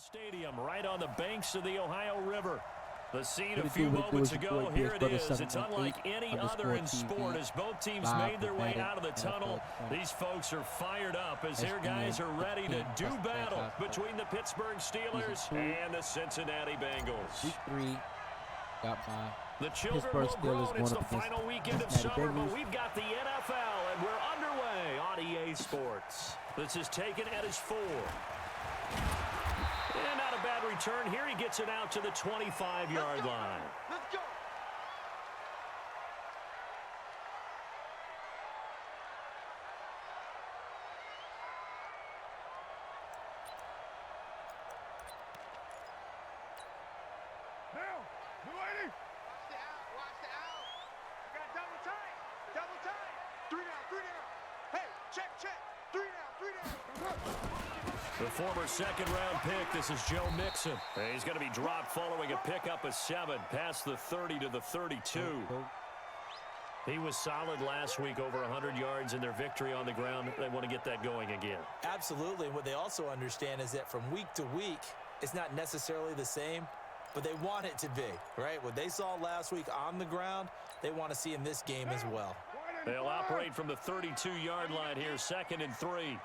Stadium right on the banks of the Ohio River. The scene a few moments ago, here it is. It's unlike any other in sport as both teams made their way out of the tunnel. These folks are fired up as their guys are ready to do battle between the Pittsburgh Steelers and the Cincinnati Bengals. Week 3 got my the children will grow. It's the final weekend of summer, but we've got the NFL, and we're underway on EA Sports. This is taken at his 4. And not a bad return here. He gets it out to the 25-yard line. Let's go. Now, new lady. Watch the out. You got double tight. Double tight. 3 down, 3 down. Hey, check. 3 down. The former second-round pick, this is Joe Mixon. He's going to be dropped following a pickup of 7 past the 30 to the 32. He was solid last week, over 100 yards in their victory on the ground. They want to get that going again. Absolutely. What they also understand is that from week to week, it's not necessarily the same, but they want it to be, right? What they saw last week on the ground, they want to see in this game as well. They'll operate from the 32-yard line here, 2nd and 3.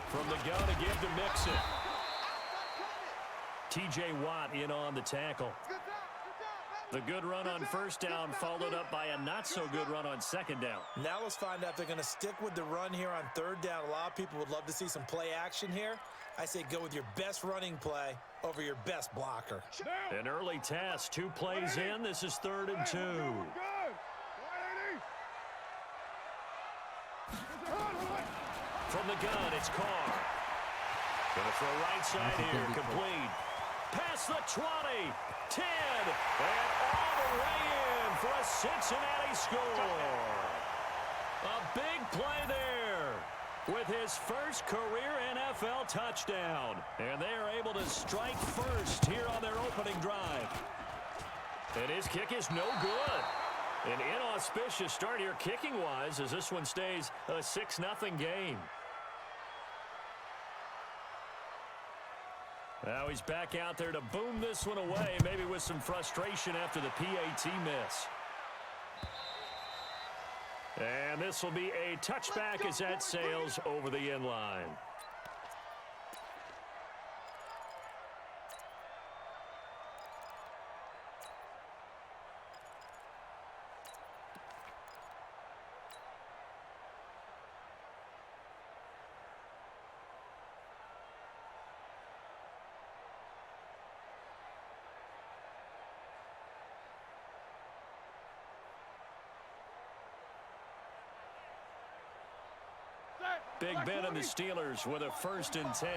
From the gun again to Mixon. T.J. Watt in on the tackle. The good run on first down followed up by a not-so-good run on second down. Now let's find out if they're going to stick with the run here on third down. A lot of people would love to see some play action here. I say go with your best running play over your best blocker. An early task, 2 plays in. This is 3rd and 2. From the gun, it's Carr. Going to throw right side here, complete. Past the 20, 10, and all the way in for a Cincinnati score. A big play there with his first career NFL touchdown. And they are able to strike first here on their opening drive. And his kick is no good. An inauspicious start here kicking-wise as this one stays a 6-0 game. Now he's back out there to boom this one away, maybe with some frustration after the PAT miss. And this will be a touchback as that sails over the end line. Big Ben and the Steelers with a 1st and 10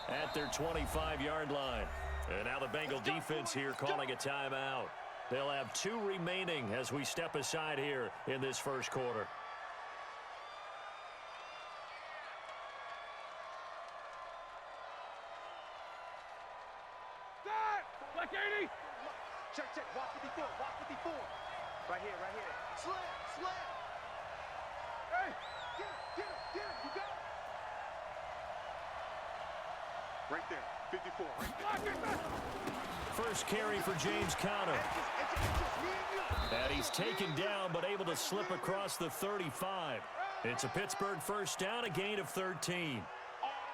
at their 25-yard line. And now the Bengal defense here calling a timeout. They'll have 2 remaining as we step aside here in this first quarter. Black 80. Check. Watch 54. Right here. Slam. Hey. Get him. You got it. Right there. 54. Right there. First carry for James Conner. And he's taken down but able to slip across the 35. It's a Pittsburgh first down, a gain of 13.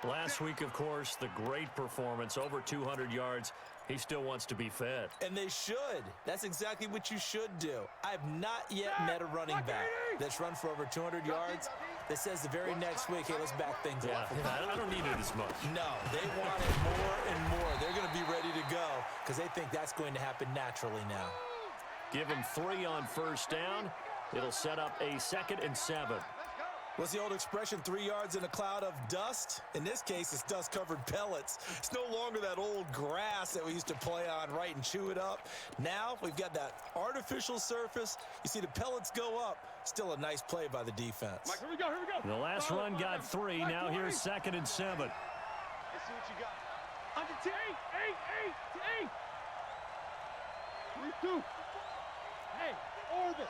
Last week, of course, the great performance, over 200 yards. He still wants to be fed. And they should. That's exactly what you should do. I have not yet met a running back that's run for over 200 yards that says the very next week, hey, let's back things up. I don't need it as much. No, they want it more and more. They're going to be ready to go because they think that's going to happen naturally now. Give him 3 on first down. It'll set up a 2nd and 7. What's the old expression, 3 yards in a cloud of dust? In this case, it's dust-covered pellets. It's no longer that old grass that we used to play on, right, and chew it up. Now we've got that artificial surface. You see the pellets go up. Still a nice play by the defense. Mike, here we go. The last run got 3. Now here's 2nd and 7. Let's see what you got. Under 10. 8. 3-2. Hey, orbit.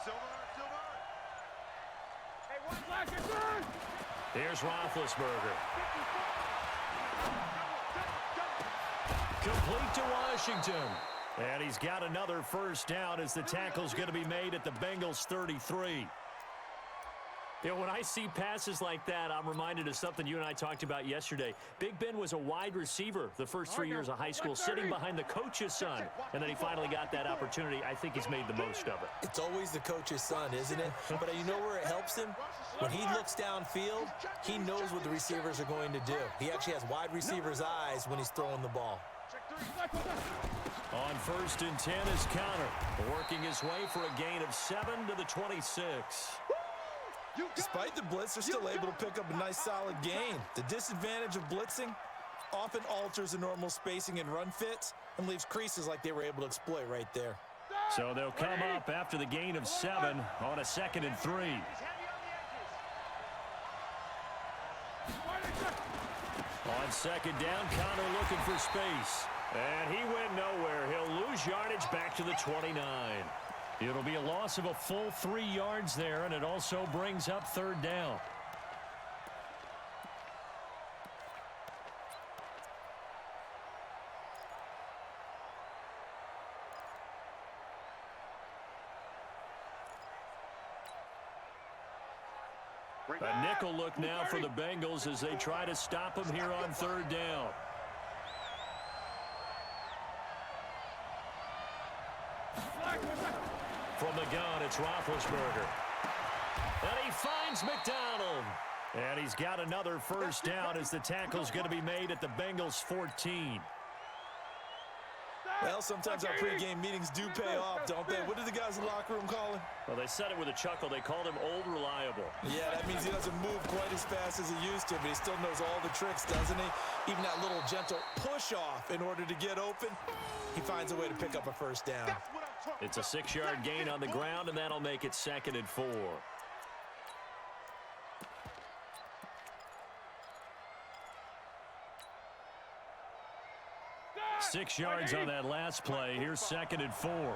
Silver. Hey, one black and turn. Here's Roethlisberger. Complete to Washington. And he's got another first down as the tackle's going to be made at the Bengals 33. You know, when I see passes like that, I'm reminded of something you and I talked about yesterday. Big Ben was a wide receiver the first 3 years of high school, sitting behind the coach's son. And then he finally got that opportunity. I think he's made the most of it. It's always the coach's son, isn't it? But you know where it helps him? When he looks downfield, he knows what the receivers are going to do. He actually has wide receivers' eyes when he's throwing the ball. On 1st and 10 is Conner, working his way for a gain of 7 to the 26. Despite the blitz, they're still able to pick up a nice solid gain. The disadvantage of blitzing often alters the normal spacing and run fits and leaves creases like they were able to exploit right there. So they'll come up after the gain of 7 on a 2nd and 3. On 2nd down, Conner looking for space. And he went nowhere. He'll lose yardage back to the 29. It'll be a loss of a full 3 yards there, and it also brings up 3rd down. A nickel look now for the Bengals as they try to stop him here on 3rd down. From the gun, it's Roethlisberger. And he finds McDonald. And he's got another first down as the tackle's going to be made at the Bengals 14. Well, sometimes our pregame meetings do pay off, don't they? What did the guys in the locker room call him? Well, they said it with a chuckle. They called him Old Reliable. Yeah, that means he doesn't move quite as fast as he used to, but he still knows all the tricks, doesn't he? Even that little gentle push-off in order to get open, he finds a way to pick up a first down. It's a 6-yard gain on the ground, and that'll make it 2nd and 4. Six yards on that last play. Here's 2nd and 4.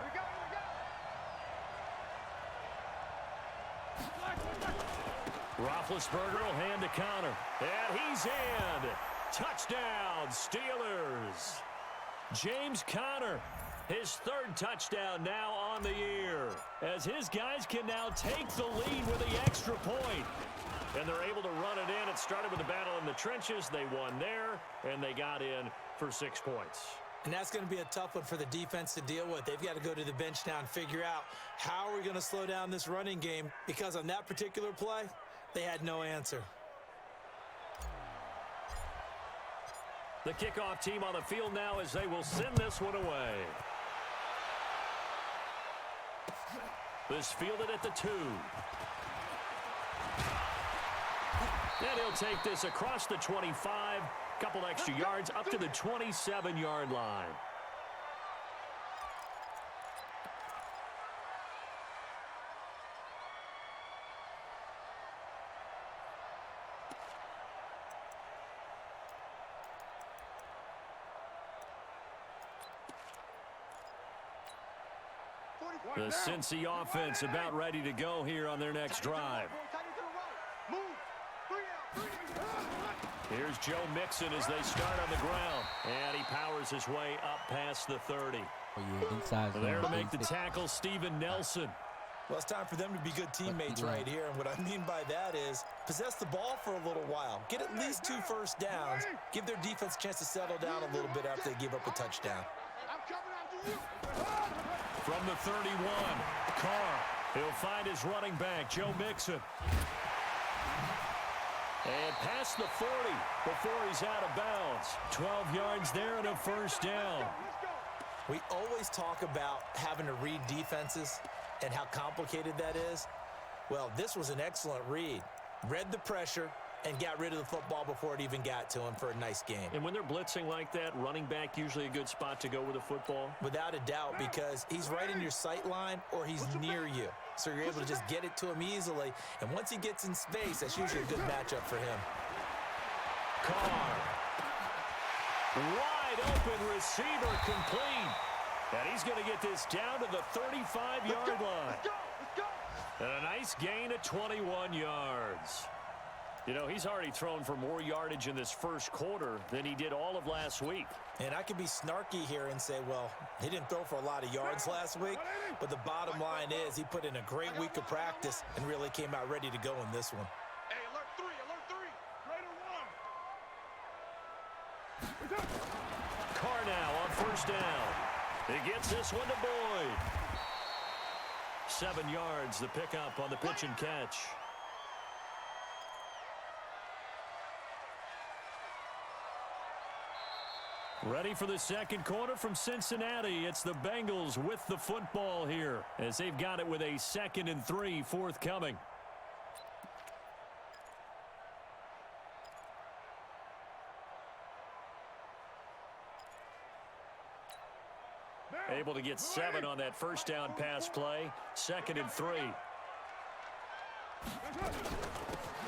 Roethlisberger will hand to Conner. And he's in. Touchdown, Steelers. James Conner, his 3rd touchdown now on the year, as his guys can now take the lead with the extra point. And they're able to run it in. It started with a battle in the trenches. They won there, and they got in for 6 points. And that's going to be a tough one for the defense to deal with. They've got to go to the bench now and figure out how are we going to slow down this running game, because on that particular play, they had no answer. The kickoff team on the field now as they will send this one away. This fielded at the 2. And he'll take this across the 25, couple extra yards up to the 27-yard line. The Cincy offense about ready to go here on their next drive. Here's Joe Mixon as they start on the ground. And he powers his way up past the 30. Oh, yeah, inside zone. There to make the tackle, Steven Nelson. Well, it's time for them to be good teammates right here. And what I mean by that is possess the ball for a little while. Get at least 2 first downs. Give their defense a chance to settle down a little bit after they give up a touchdown. From the 31, Carr. He'll find his running back, Joe Mixon. And past the 40 before he's out of bounds. 12 yards there and a first down. We always talk about having to read defenses and how complicated that is. Well, this was an excellent read. Read the pressure and got rid of the football before it even got to him for a nice game. And when they're blitzing like that, running back usually a good spot to go with the football? Without a doubt, because he's right in your sight line or he's near you. So you're able to just get it to him easily. And once he gets in space, that's usually a good matchup for him. Carr. Wide open receiver complete. And he's going to get this down to the 35-yard line. And a nice gain of 21 yards. You know, he's already thrown for more yardage in this first quarter than he did all of last week. And I could be snarky here and say, well, he didn't throw for a lot of yards last week, but the bottom line is he put in a great week of practice and really came out ready to go in this one. Hey, alert 3, alert 3. Raider 1. Carr now on first down. He gets this one to Boyd. 7 yards, the pickup on the pitch and catch. Ready for the second quarter from Cincinnati. It's the Bengals with the football here as they've got it with a 2nd and 3 forthcoming. Able to get 7 on that first down pass play. 2nd and 3.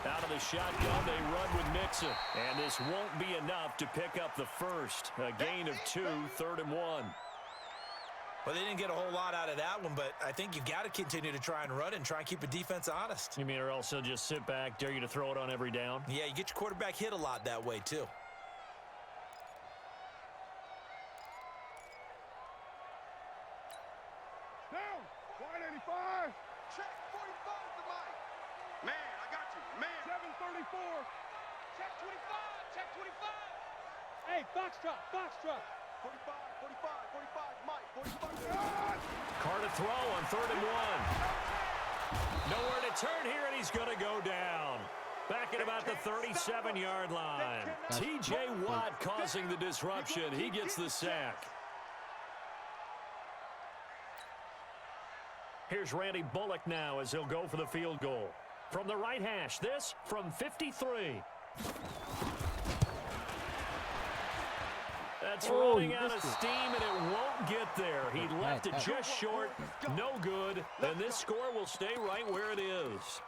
Out of the shotgun, they run with Mixon. And this won't be enough to pick up the first. A gain of 2, 3rd and 1. Well, they didn't get a whole lot out of that one, but I think you got to continue to try and run it and try and keep the defense honest. You mean or else they'll just sit back, dare you to throw it on every down? Yeah, you get your quarterback hit a lot that way, too. Down. Wide 85. Check 45 to Mike. Man, I got you. Man. 734. Check 25. Check 25. Hey, box drop. Box drop. 45, 45, 45, Mike. 45. Carr to throw on 3rd and 1. Nowhere to turn here, and he's going to go down. Back at about the 37-yard line. T.J. Watt causing the disruption. He gets the sack. Here's Randy Bullock now as he'll go for the field goal. From the right hash, this from 53. That's running out of steam, and it won't get there. He left it just short. No good. And this score will stay right where it is.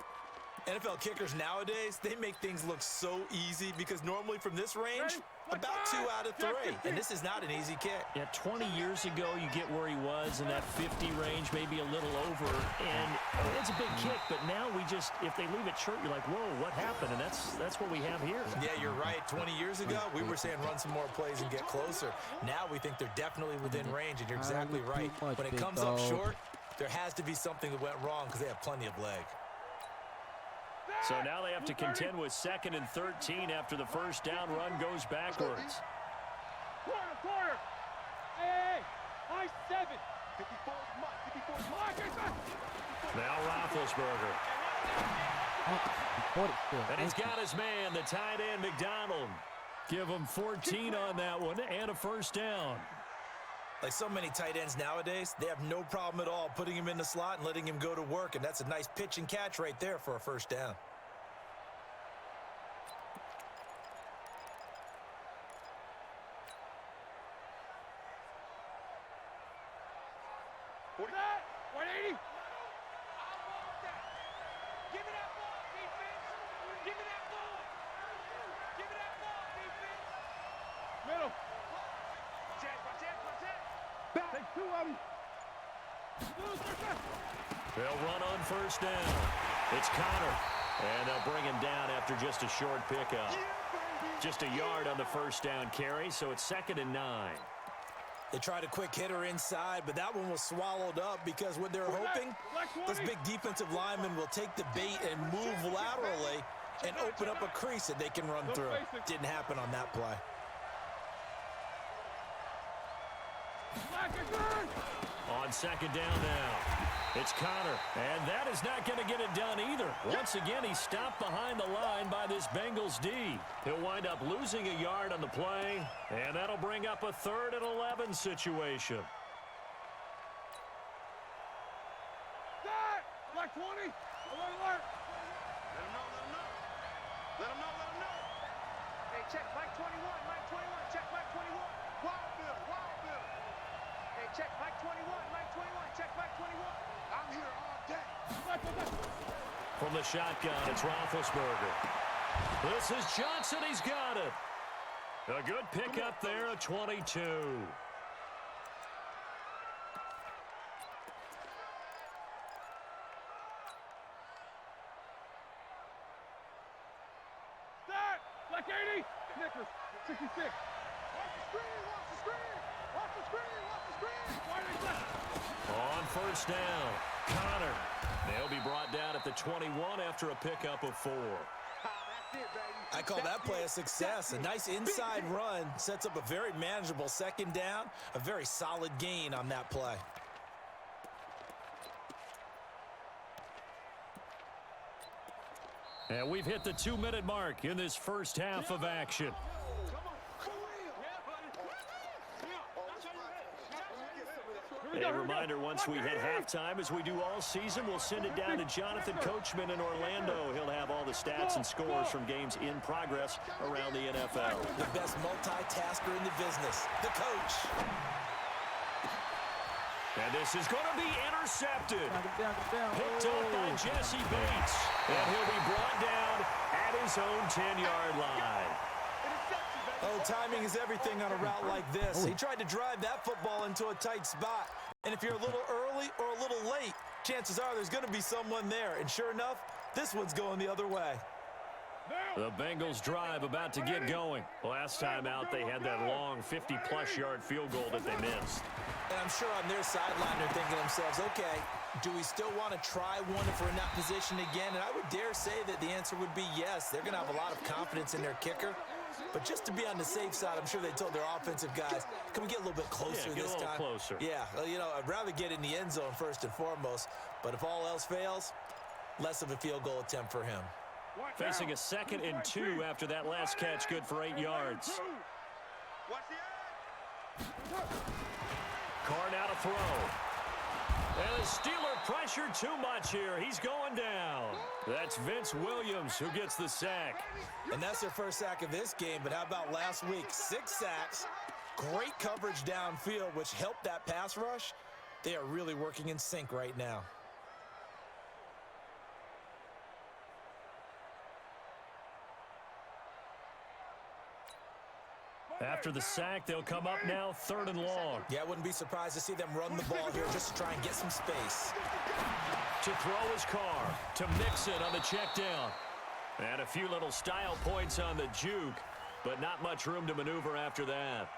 NFL kickers nowadays, they make things look so easy because normally from this range, about 2 out of 3. And this is not an easy kick. Yeah, 20 years ago, you get where he was in that 50 range, maybe a little over. And it's a big kick, but now we just, if they leave it short, you're like, whoa, what happened? And that's what we have here. Yeah, you're right. 20 years ago, we were saying run some more plays and get closer. Now we think they're definitely within range, and you're exactly right. When it comes up short, there has to be something that went wrong because they have plenty of leg. So now they have to contend with 2nd and 13 after the first down run goes backwards. Quarter. Hey, high 7. 54 Mike. 54 Mike. Now Roethlisberger. And he's got his man, the tight end, McDonald. Give him 14 on that one and a first down. Like so many tight ends nowadays, they have no problem at all putting him in the slot and letting him go to work, and that's a nice pitch and catch right there for a first down. That. 180. I want that. Give me that ball, defense. Give me that ball. Give me that ball, defense. Middle. Check. Back. Take 2 of them. They'll run on first down. It's Connor. And they'll bring him down after just a short pickup. Just a yard on the first down carry, so it's 2nd and 9. They tried a quick hitter inside, but that one was swallowed up because what they're hoping, those big defensive linemen will take the bait and move laterally and open up a crease that they can run through. Didn't happen on that play. On 2nd down now. It's Connor, and that is not going to get it done either. Once again, he's stopped behind the line by this Bengals D. He'll wind up losing a yard on the play, and that'll bring up a 3rd and 11 situation. That. Black 20. Alert, alert. Let him know. Hey, check Mike 21. Check Mike 21. Wild Bill. Hey, check Mike 21. Check Mike 21. I'm here all day. From the shotgun, it's Roethlisberger. This is Johnson. He's got it. A good pickup there at 22. Black 80. Snickers. 66. Watch the screen. Watch the screen. Watch the screen. Watch the screen. On first down, Connor. They'll be brought down at the 21 after a pickup of 4. I call that play a success. A nice inside run sets up a very manageable second down, a very solid gain on that play. And we've hit the 2-minute mark in this first half of action. A reminder, once we hit halftime, as we do all season, we'll send it down to Jonathan Coachman in Orlando. He'll have all the stats and scores from games in progress around the NFL. The best multitasker in the business, the coach. And this is going to be intercepted. Picked up by Jesse Bates. And he'll be brought down at his own 10-yard line. Oh, timing is everything on a route like this. He tried to drive that football into a tight spot. And if you're a little early or a little late, chances are there's going to be someone there. And sure enough, this one's going the other way. The Bengals drive about to get going. Last time out, they had that long 50-plus yard field goal that they missed. And I'm sure on their sideline they're thinking to themselves, okay, do we still want to try one if we're in that position again? And I would dare say that the answer would be yes. They're going to have a lot of confidence in their kicker. But just to be on the safe side, I'm sure they told their offensive guys, can we get a little bit closer this time? Closer. Yeah, well, you know, I'd rather get in the end zone first and foremost. But if all else fails, less of a field goal attempt for him. Facing a 2nd and 2 after that last catch, good for 8 yards. Carr now to throw. And the Steeler pressure too much here. He's going down. That's Vince Williams who gets the sack. And that's their first sack of this game, but how about last week? 6 sacks, great coverage downfield, which helped that pass rush. They are really working in sync right now. After the sack, they'll come up now 3rd and long. Yeah, I wouldn't be surprised to see them run the ball here just to try and get some space. To throw his Carr, to mix it on the check down. And a few little style points on the juke, but not much room to maneuver after that.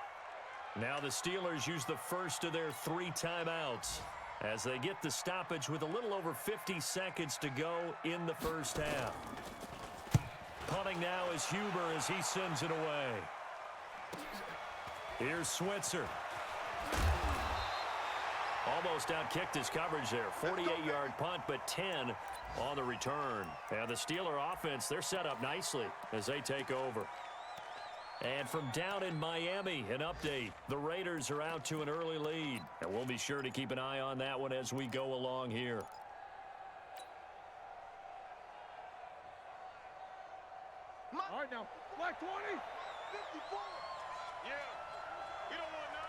Now the Steelers use the first of their 3 timeouts as they get the stoppage with a little over 50 seconds to go in the first half. Punting now is Huber as he sends it away. Here's Switzer. Almost outkicked his coverage there. 48-yard punt, but 10 on the return. And the Steeler offense, they're set up nicely as they take over. And from down in Miami, an update. The Raiders are out to an early lead. And we'll be sure to keep an eye on that one as we go along here. All right, now. Black 20. 54. Yeah. You don't want none.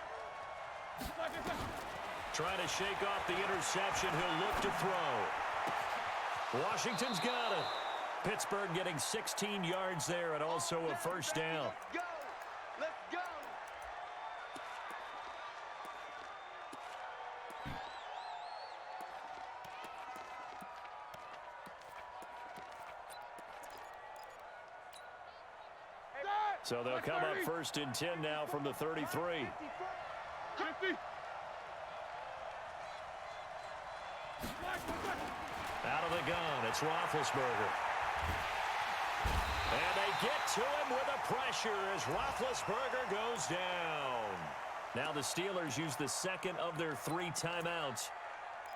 Trying to shake off the interception. He'll look to throw. Washington's got it. Pittsburgh getting 16 yards there and also a first down. Let's go. Let's go. So they'll come up 1st and 10 now from the 33. 50. Out of the gun, it's Roethlisberger. And they get to him with a pressure as Roethlisberger goes down. Now the Steelers use the 2nd of their 3 timeouts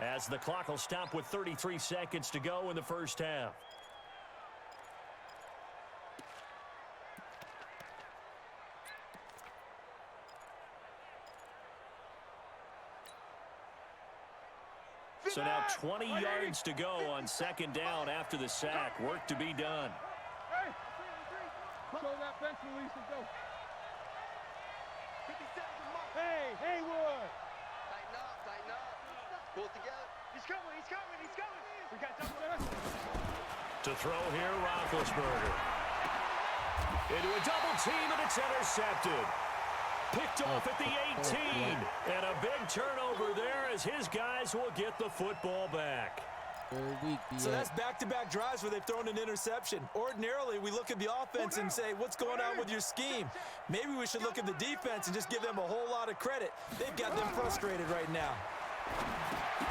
as the clock will stop with 33 seconds to go in the first half. So now 20 yards to go on 2nd down after the sack. Work to be done. Hey, show that bench release and go. 50 seconds a month. Hey, Haywood. Tighten up. Pull it together. He's coming. We got double that. To throw here, Roethlisberger. Into a double team, and it's intercepted. Picked off at the 18. And a big turnover there as his guys will get the football back. Third week, So that's back-to-back drives where they've thrown an interception. Ordinarily, we look at the offense and say, what's going on with your scheme? Maybe we should look at the defense and just give them a whole lot of credit. They've got them frustrated right now.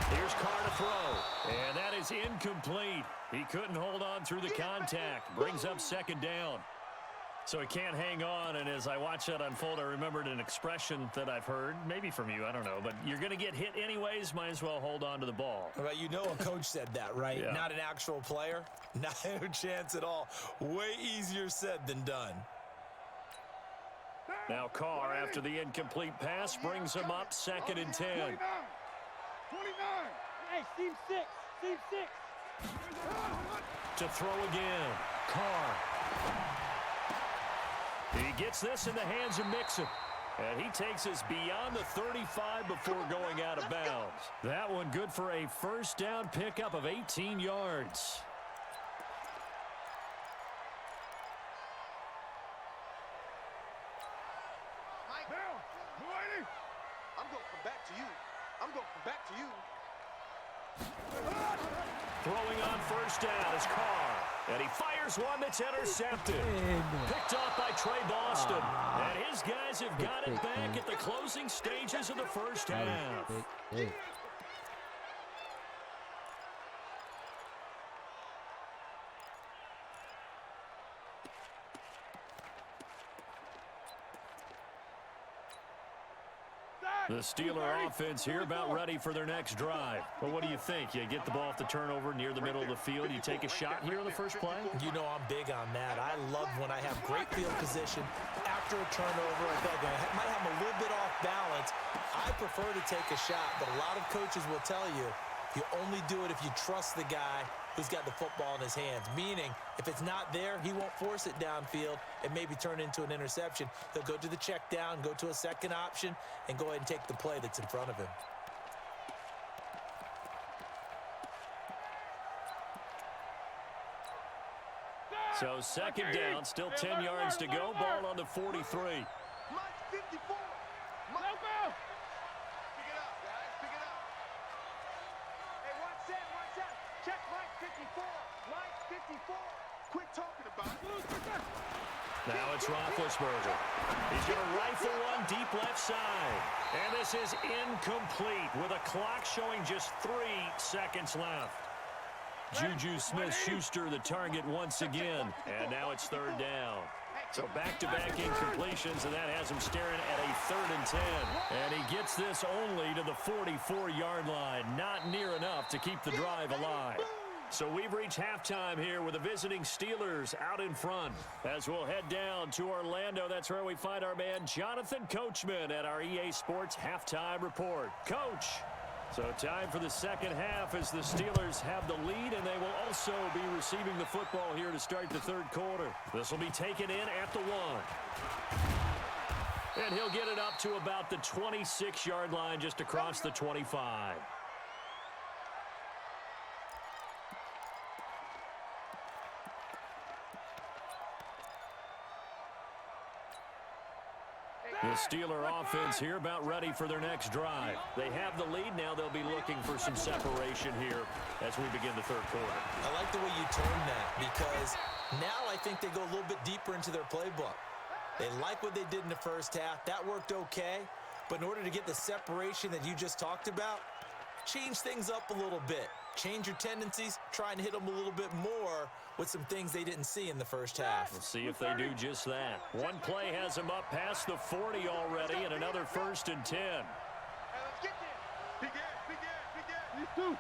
Here's Carr to throw, and that is incomplete. He couldn't hold on through the contact. Brings up second down. So he can't hang on, and as I watch that unfold, I remembered an expression that I've heard, maybe from you, I don't know, but you're going to get hit anyways, might as well hold on to the ball. Well, you know a coach said that, right? Yeah. Not an actual player. Not a chance at all. Way easier said than done. Now Carr, after the incomplete pass, brings him up 2nd and 10. 29. Hey, team 6. Team 6. To throw again. Carr. He gets this in the hands of Mixon. And he takes us beyond the 35 before going out of bounds. That one good for a first down pickup of 18 yards. Down. 280. I'm going to come back to you. I'm going to come back to you. Throwing on first down is Carr. And he fires one that's intercepted. Picked off by Trey Boston. And his guys have got it back at the closing stages of the first half. The Steeler offense here about ready for their next drive. But what do you think? You get the ball off the turnover near the middle of the field. You take a shot here on the first play? You know I'm big on that. I love when I have great field position after a turnover. I feel like I might have a little bit off balance. I prefer to take a shot, but a lot of coaches will tell you you only do it if you trust the guy who's got the football in his hands. Meaning, if it's not there, he won't force it downfield and maybe turn it into an interception. He'll go to the check down, go to a second option, and go ahead and take the play that's in front of him. So second down, still 10 yards to go. Ball on the 43. Mike 54. Mike. Go. Pick it up, guys. Pick it up. Hey, watch that. Watch that. Check Mike 54. Mike 54. Quit talking about it. Now it's Roethlisberger. He's going to rifle one deep left side. And this is incomplete with a clock showing just 3 seconds left. Juju Smith-Schuster the target once again. And now it's third down. So back-to-back incompletions, and that has him staring at a 3rd and 10. And he gets this only to the 44-yard line. Not near enough to keep the drive alive. So we've reached halftime here with the visiting Steelers out in front. As we'll head down to Orlando, that's where we find our man Jonathan Coachman at our EA Sports Halftime Report. Coach. So time for the second half as the Steelers have the lead, and they will also be receiving the football here to start the third quarter. This will be taken in at the 1. And he'll get it up to about the 26-yard line just across the 25. The Steeler offense here about ready for their next drive. They have the lead. Now they'll be looking for some separation here as we begin the third quarter. I like the way you term that because now I think they go a little bit deeper into their playbook. They like what they did in the first half. That worked okay. But in order to get the separation that you just talked about, change things up a little bit. Change your tendencies, try and hit them a little bit more with some things they didn't see in the first half. We'll see if they do just that. One play has them up past the 40 already, and another 1st and 10. Hey, let's get there. Big ass, big ass, big ass. These two.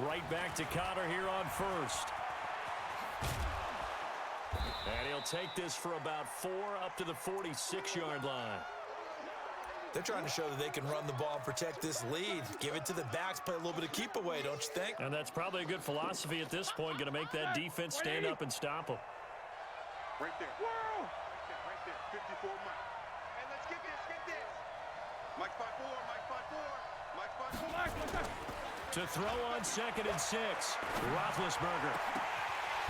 Right back to Connor here on 1st. And he'll take this for about 4 up to the 46-yard line. They're trying to show that they can run the ball and protect this lead. Give it to the backs, play a little bit of keep away, don't you think? And that's probably a good philosophy at this point, going to make that defense stand up and stop them. Right there. Whoa. Right there. 54 Mike. Hey, let's get this, get this. Mike 5-4, Mike 5-4, Mike 5-4. To throw on 2nd and 6, Roethlisberger.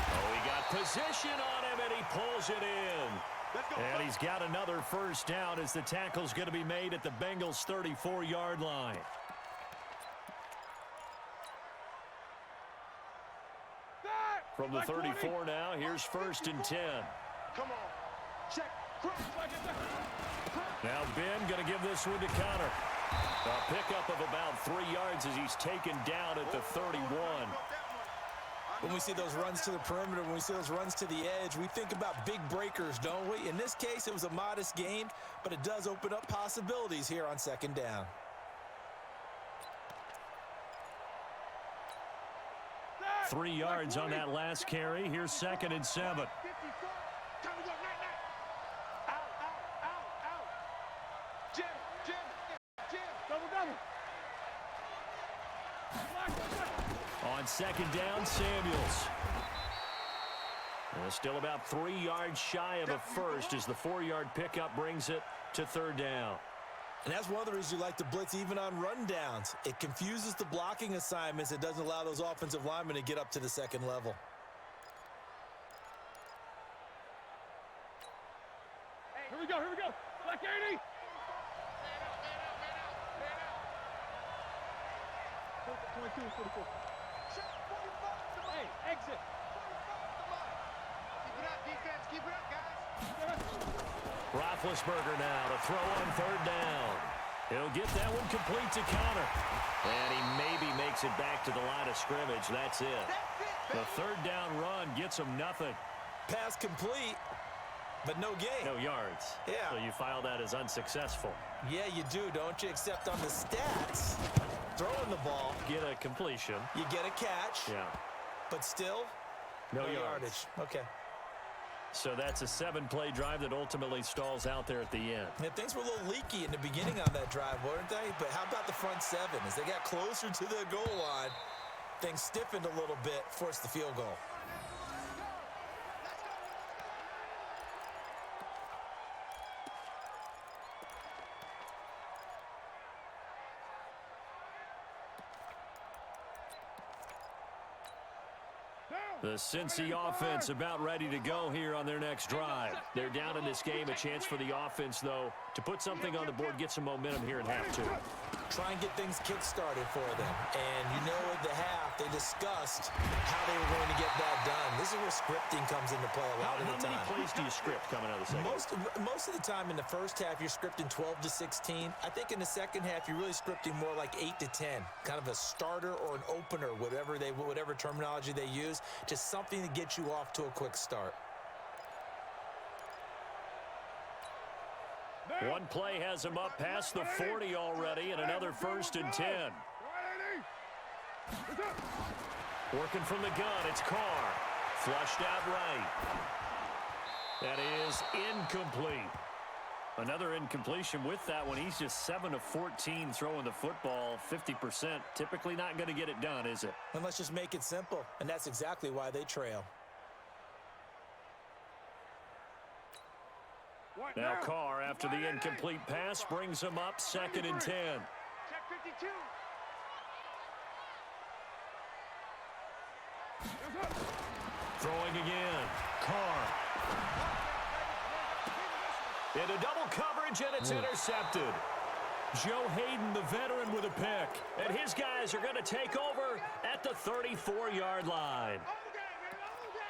Oh, he got position on him, and he pulls it in. And he's got another first down as the tackle's going to be made at the Bengals' 34-yard line. From the 34 now, here's 1st and 10. Come on. Check. Now Ben going to give this one to Connor. A pickup of about 3 yards as he's taken down at the 31. When we see those runs to the perimeter, when we see those runs to the edge, we think about big breakers, don't we? In this case, it was a modest gain, but it does open up possibilities here on 2nd down. Three yards on that last carry. Here's 2nd and 7. On 2nd down, Samuels. Still about 3 yards shy of a first as the 4-yard pickup brings it to 3rd down. And that's one of the reasons you like to blitz even on rundowns. It confuses the blocking assignments. It doesn't allow those offensive linemen to get up to the 2nd level. Here we go, here we go. Black 80. 22 and 44. Hey, exit. Keep it up, defense. Keep it up, guys. Roethlisberger now to throw on 3rd down. He'll get that one complete to Connor. And he maybe makes it back to the line of scrimmage. That's it. The 3rd down run gets him nothing. Pass complete, but no gain. No yards. Yeah. So you file that as unsuccessful. Yeah, you do, don't you? Except on the stats, throwing the ball, Get a completion. you get a catch, Yeah. but still, No yardage. Okay. So that's a 7-play drive that ultimately stalls out there at the end. Yeah, things were a little leaky in the beginning on that drive, weren't they? But how about the front 7? As they got closer to the goal line, things stiffened a little bit, forced the field goal. The Cincy offense about ready to go here on their next drive. They're down in this game. A chance for the offense, though, to put something on the board, get some momentum here in half 2. Try and get things kick-started for them. And you know at the half, they discussed how they were going to get that done. This is where scripting comes into play a lot of the time. How many plays do you script coming out of the second? Most of the time in the first half, you're scripting 12 to 16. I think in the second half, you're really scripting more like 8 to 10. Kind of a starter or an opener, whatever terminology they use. Just something to get you off to a quick start. One play has him up past the 40 already, and another 1st and 10. Working from the gun, it's Carr. Flushed out right. That is incomplete. Another incompletion with that one. He's just 7 of 14 throwing the football, 50%. Typically not going to get it done, is it? And let's just make it simple, and that's exactly why they trail. Now Carr, after the incomplete pass, brings him up 2nd and 10. Check 52. Throwing again. Carr. Into double coverage, and it's intercepted. Joe Hayden, the veteran, with a pick. And his guys are going to take over at the 34-yard line.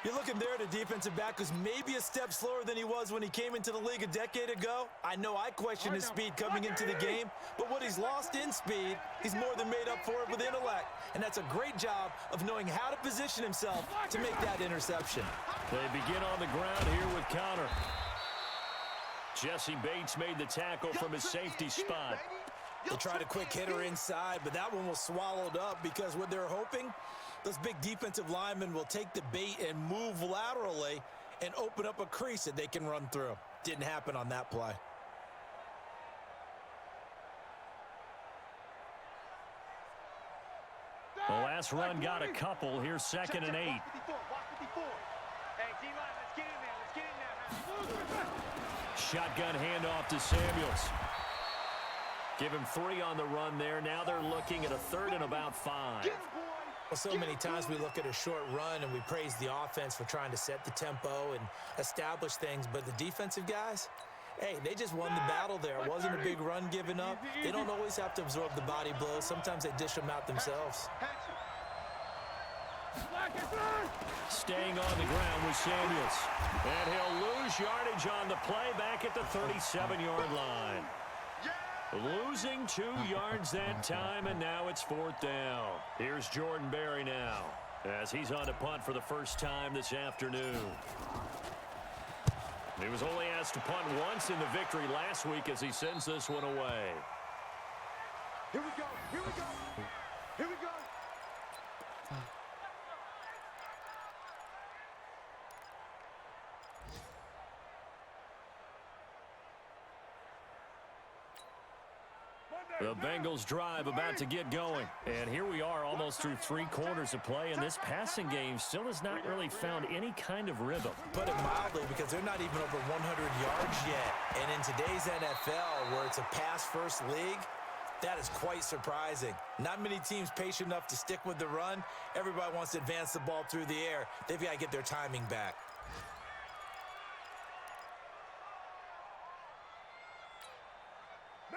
You're looking there at a defensive back who's maybe a step slower than he was when he came into the league a decade ago. I know I questioned his speed coming into the game, but what he's lost in speed, he's more than made up for it with intellect. And that's a great job of knowing how to position himself to make that interception. They begin on the ground here with Connor. Jesse Bates made the tackle from his safety spot. They tried a quick hitter inside, but that one was swallowed up because what they're hoping, those big defensive linemen will take the bait and move laterally and open up a crease that they can run through. Didn't happen on that play. The last run got a couple. Here's 2nd and 8. Hey, D-line, let's get in there. Let's get in there. Shotgun handoff to Samuels. Give him 3 on the run there. Now they're looking at a 3rd and about 5. Get him, boy. Well, so many times we look at a short run and we praise the offense for trying to set the tempo and establish things, but the defensive guys, hey, they just won the battle there. It wasn't a big run given up. They don't always have to absorb the body blows. Sometimes they dish them out themselves. Staying on the ground with Samuels. And he'll lose yardage on the play back at the 37-yard line. Losing 2 yards that time, and now it's 4th down. Here's Jordan Berry now as he's on to punt for the first time this afternoon. He was only asked to punt once in the victory last week as he sends this one away. Here we go. Here we go. Here we go. The Bengals drive about to get going. And here we are almost through 3 quarters of play, and this passing game still has not really found any kind of rhythm. Put it mildly, because they're not even over 100 yards yet. And in today's NFL, where it's a pass-first league, that is quite surprising. Not many teams patient enough to stick with the run. Everybody wants to advance the ball through the air. They've got to get their timing back.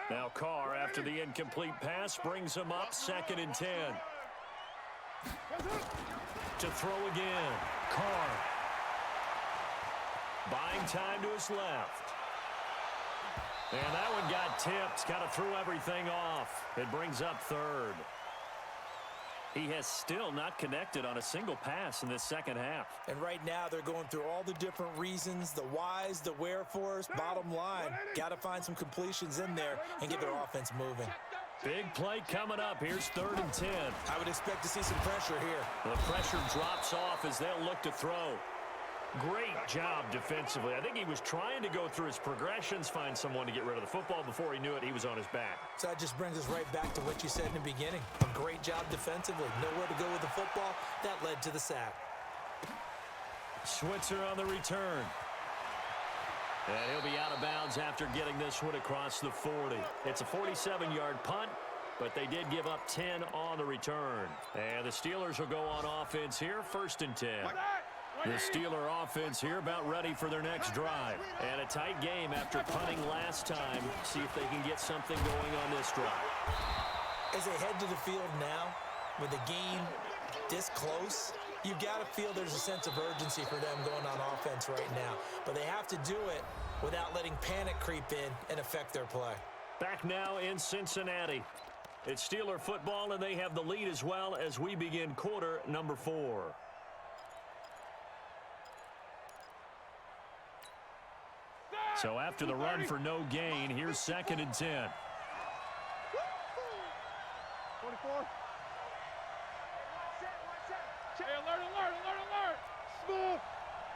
Now Carr, after the incomplete pass, brings him up 2nd and 10. To throw again. Carr. Buying time to his left. And that one got tipped. Got to throw everything off. It brings up 3rd. He has still not connected on a single pass in this second half. And right now they're going through all the different reasons, the whys, the wherefores. Bottom line, got to find some completions in there and get their offense moving. Big play coming up. Here's 3rd and 10. I would expect to see some pressure here. The pressure drops off as they'll look to throw. Great job defensively. I think he was trying to go through his progressions, find someone to get rid of the football. Before he knew it, he was on his back. So that just brings us right back to what you said in the beginning. A great job defensively. Nowhere to go with the football. That led to the sack. Switzer on the return. And he'll be out of bounds after getting this one across the 40. It's a 47-yard punt, but they did give up 10 on the return. And the Steelers will go on offense here, 1st and 10. The Steeler offense here about ready for their next drive. And a tight game after punting last time. See if they can get something going on this drive. As they head to the field now, with the game this close, you've got to feel there's a sense of urgency for them going on offense right now. But they have to do it without letting panic creep in and affect their play. Back now in Cincinnati. It's Steeler football, and they have the lead as well as we begin quarter number 4. So after the run for no gain, here's 2nd and 10. 24. Hey, alert, alert, alert, alert. Smooth.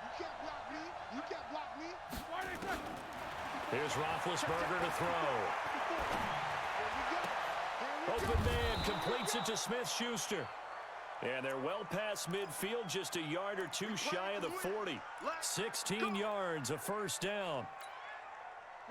You can't block me. You can't block me. Why are they touching? Here's Roethlisberger to throw. Open man completes it to Smith-Schuster. And they're well past midfield, just a yard or 2 shy of the 40. 16 yards, a 1st down.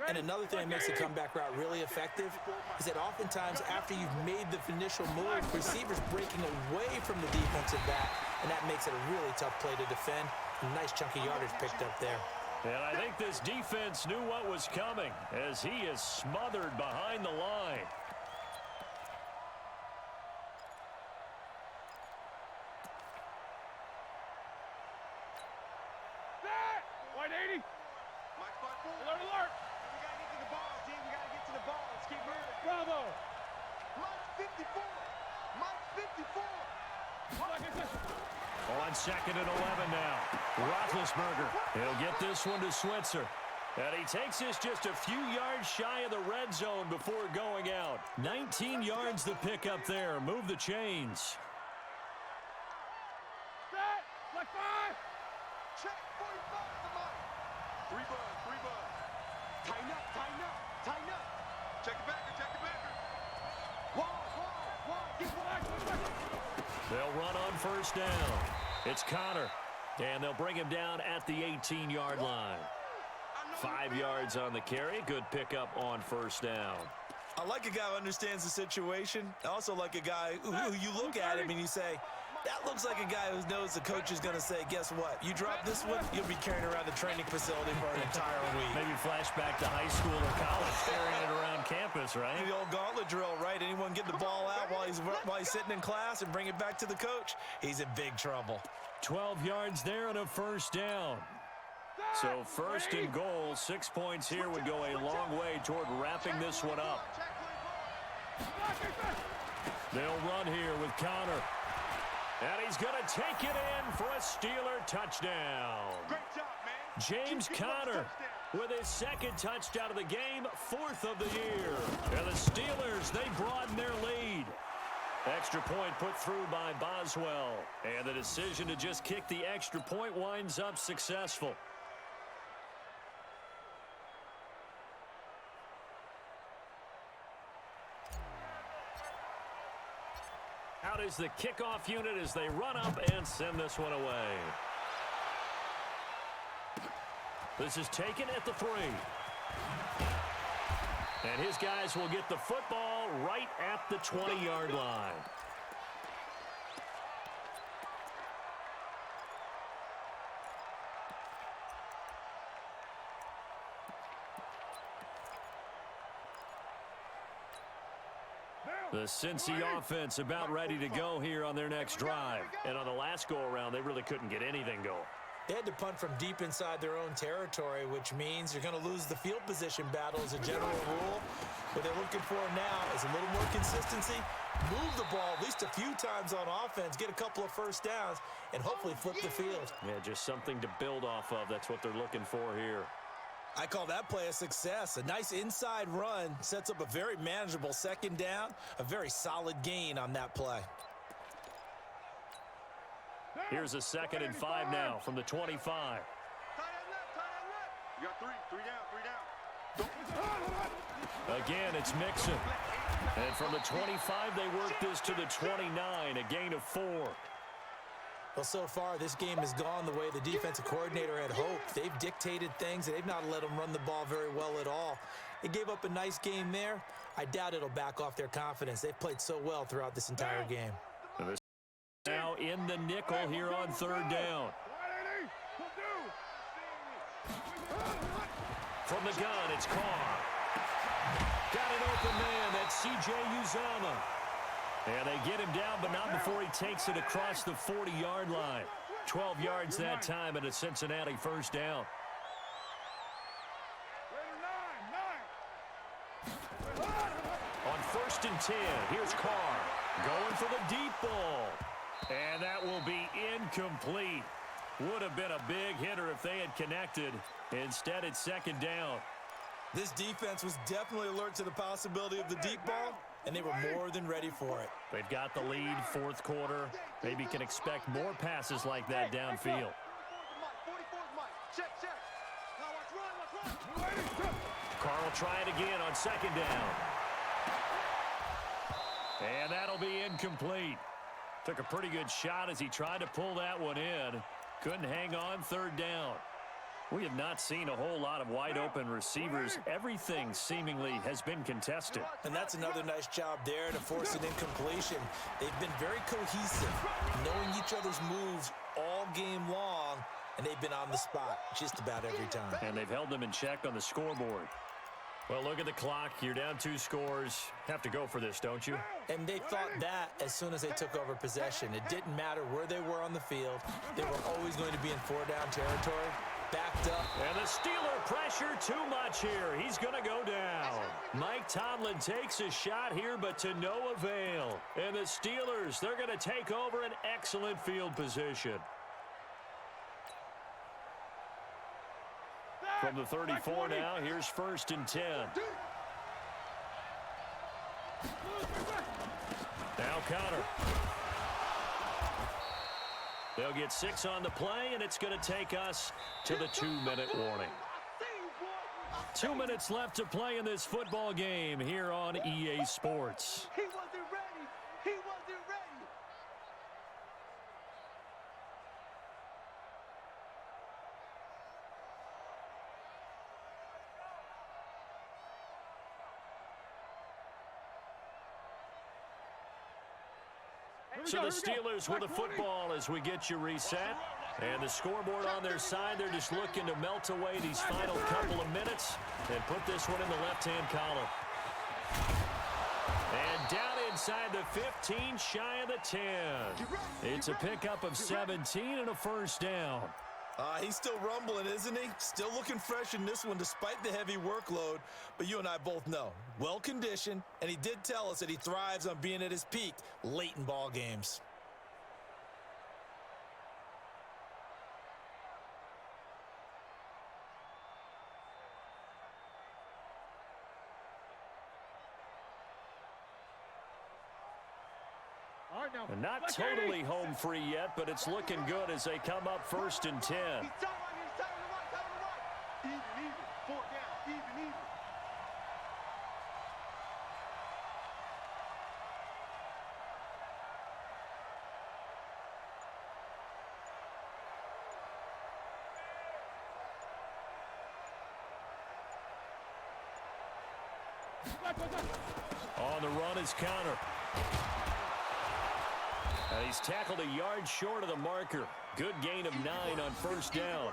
And another thing that makes the comeback route really effective is that oftentimes after you've made the initial move, receivers breaking away from the defensive back, and that makes it a really tough play to defend. A nice chunk of yardage picked up there. And I think this defense knew what was coming as he is smothered behind the line. White 80. Mike 5-4. Alert, alert. We got to get to the ball, G. We got to get to the ball. Let's keep moving. Bravo. Mike 54. Mike 54. On 2nd and 11 now. Roethlisberger. He'll get this one to Switzer. And he takes this just a few yards shy of the red zone before going out. 19 yards the pick up there. Move the chains. Set. Like 5. Check 45 for Mike. 3 bud. Tighten up, tighten up, tighten up. Check the backer, check the backer. Wall. Get They'll run on 1st down. It's Connor. And they'll bring him down at the 18-yard line. 5 yards on the carry. Good pickup on 1st down. I like a guy who understands the situation. I also like a guy who you look at him and you say, That looks like a guy who knows the coach is going to say, guess what? You drop this one, you'll be carrying around the training facility for an entire week. Maybe flashback to high school or college, carrying it around campus, right? The old gauntlet drill, right? Anyone get the ball out while he's sitting in class and bring it back to the coach, he's in big trouble. 12 yards there and a first down. So first and goal, 6 points here would go a long way toward wrapping this one up. They'll run here with Connor. And he's going to take it in for a Steeler touchdown. Great job, man. James Conner with his second touchdown of the game, 4th of the year. And the Steelers, they broaden their lead. Extra point put through by Boswell. And the decision to just kick the extra point winds up successful. Out is the kickoff unit as they run up and send this one away. This is taken at the 3. And his guys will get the football right at the 20-yard line. The Cincy offense about ready to go here on their next drive. And on the last go-around, they really couldn't get anything going. They had to punt from deep inside their own territory, which means you're going to lose the field position battle as a general rule. What they're looking for now is a little more consistency, move the ball at least a few times on offense, get a couple of first downs, and hopefully flip the field. Yeah, just something to build off of. That's what they're looking for here. I call that play a success. A nice inside run sets up a very manageable second down, a very solid gain on that play. Here's a 2nd and 5 now from the 25. Tie that left, tie that left. You got 3 down. Again, it's Mixon. And from the 25, they work this to the 29, a gain of 4. Well, so far, this game has gone the way the defensive coordinator had hoped. They've dictated things, and they've not let them run the ball very well at all. They gave up a nice game there. I doubt it'll back off their confidence. They've played so well throughout this entire game. Now in the nickel here on 3rd down. From the gun, it's Carr. Got an open man. That's C.J. Uzomah. And they get him down, but not before he takes it across the 40-yard line. 12 yards that time and a Cincinnati first down. On 1st and 10, here's Carr going for the deep ball. And that will be incomplete. Would have been a big hitter if they had connected. Instead, it's 2nd down. This defense was definitely alert to the possibility of the deep ball, and they were more than ready for it. They've got the lead, 4th quarter. Maybe can expect more passes like that downfield. Carr will try it again on 2nd down. And that'll be incomplete. Took a pretty good shot as he tried to pull that one in. Couldn't hang on, 3rd down. We have not seen a whole lot of wide-open receivers. Everything seemingly has been contested. And that's another nice job there to force an incompletion. They've been very cohesive, knowing each other's moves all game long, and they've been on the spot just about every time. And they've held them in check on the scoreboard. Well, look at the clock. You're down 2 scores. Have to go for this, don't you? And they thought that as soon as they took over possession. It didn't matter where they were on the field. They were always going to be in 4-down territory, backed up. And the Steeler pressure too much here. He's going to go down. Mike Tomlin takes a shot here, but to no avail. And the Steelers, they're going to take over an excellent field position. From the 34 now, here's 1st and 10. Now Connor. They'll get 6 on the play, and it's going to take us to the 2-minute warning. 2 minutes left to play in this football game here on EA Sports. He wasn't ready. He wasn't ready. So the Steelers with the football as we get you reset. And the scoreboard on their side, they're just looking to melt away these final couple of minutes and put this one in the left-hand column. And down inside the 15, shy of the 10. It's a pickup of 17 and a first down. He's still rumbling, isn't he? Still looking fresh in this one despite the heavy workload. But you and I both know, well-conditioned, and he did tell us that he thrives on being at his peak late in ball games. And not totally home free yet, but it's looking good as they come up 1st and 10. He's tight on the right, tight on the right. Even, 4 down, even. On the run is counter. And he's tackled a yard short of the marker. Good gain of 9 on 1st down.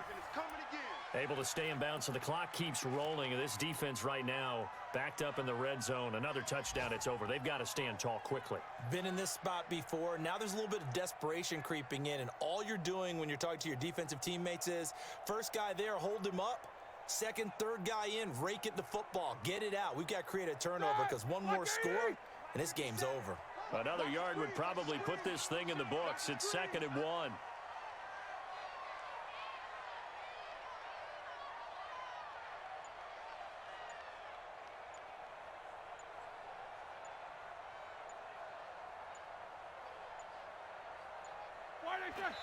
Able to stay in bounds, so the clock keeps rolling. And this defense right now backed up in the red zone. Another touchdown, it's over. They've got to stand tall quickly. Been in this spot before. Now there's a little bit of desperation creeping in. And all you're doing when you're talking to your defensive teammates is, first guy there, hold him up. Second, third guy in, rake at the football. Get it out. We've got to create a turnover because one more score, and this game's over. Another yard would probably put this thing in the books. It's 2nd and 1.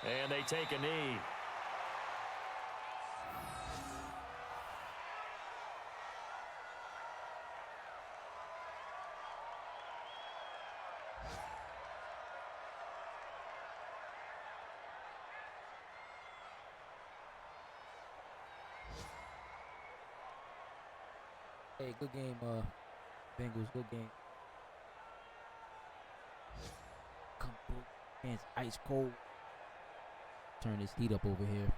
And they take a knee. Hey, good game, Bengals, good game. Come through, man's ice cold. Turn this heat up over here.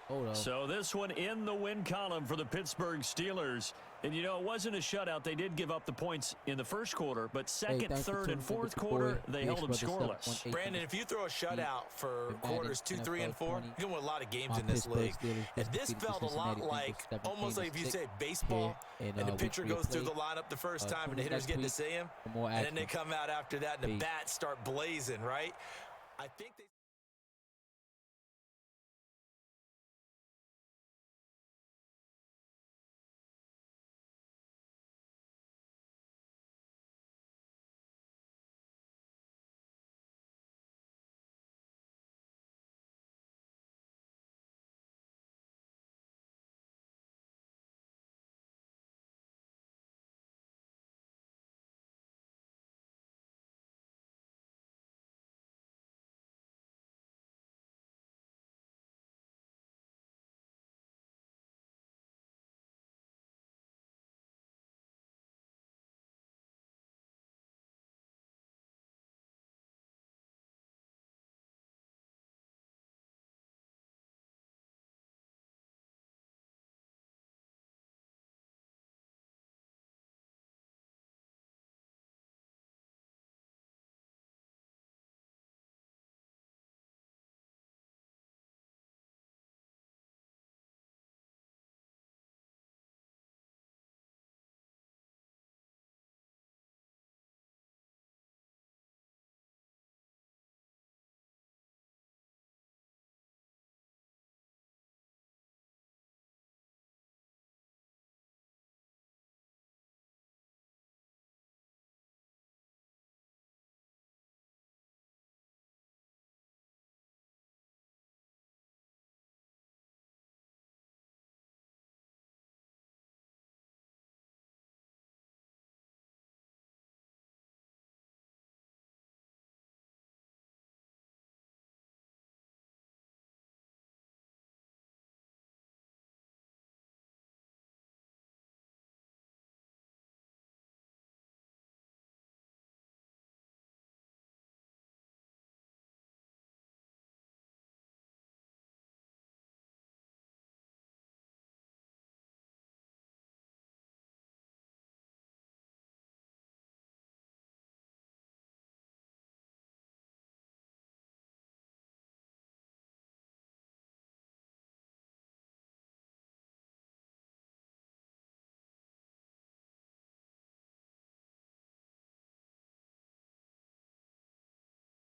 Hold up. So this one in the win column for the Pittsburgh Steelers. And, you know, it wasn't a shutout. They did give up the points in the first quarter, but second, third, and fourth quarter, they held them scoreless. Brandon, if you throw a shutout for quarters 2, 3, and 4, you're going to win a lot of games in this league. And this felt a lot like, almost like if you say baseball, and the pitcher goes through the lineup the first time, and the hitters get to see him, and then they come out after that, and the bats start blazing, right? I think they